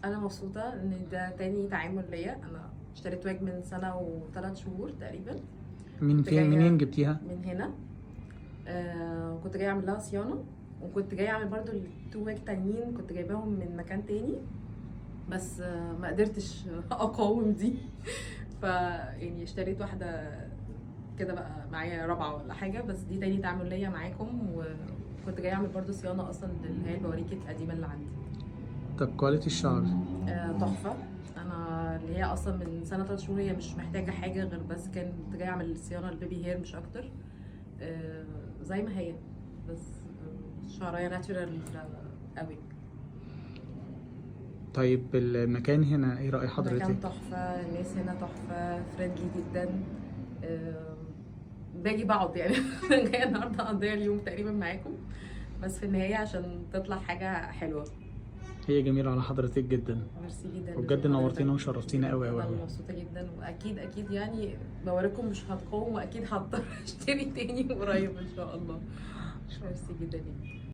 انا مبسوطه ان ده تاني تعامل ليا. انا اشتريت واج من سنه وثلاث شهور تقريبا. من كنت فين، جايه منين جبتيها؟ من هنا. كنت جايه اعمل لها صيانه، وكنت جايه اعمل برضو التو واج تانيين كنت جايباهم من مكان تاني، بس ما قدرتش اقاوم دي. يعني اشتريت واحده كده بقى معايا رابعه ولا حاجه، بس دي تاني تعامل ليا معاكم. وكنت جايه اعمل برضو صيانه اصلا اللي هي البواريكي القديمه اللي عندي. طب كواليتي الشعر؟ تحفه. انا اللي هي اصلا من سنه 3 شهور هي مش محتاجه حاجه غير بس كنت جايه اعمل صيانه البيبي هير مش اكتر. زي ما هي، بس شعريه ناتشورال قوي. طيب المكان هنا ايه رأي حضرتك؟ المكان تحفه، الناس هنا تحفه، فريندلي جدا. باجي بقعد يعني جايه النهارده اقضي اليوم تقريبا معاكم، بس في النهايه عشان تطلع حاجه حلوه. هي جميلة على حضرتك جدا، ميرسي جدا. وبجد نورتينا وشرفتينا قوي قوي انا قوي. مبسوطه جدا، واكيد اكيد يعني بوريكم مش هتقاوم، واكيد هضطر اشتري تاني قريب ان شاء الله. ميرسي جدا ليك.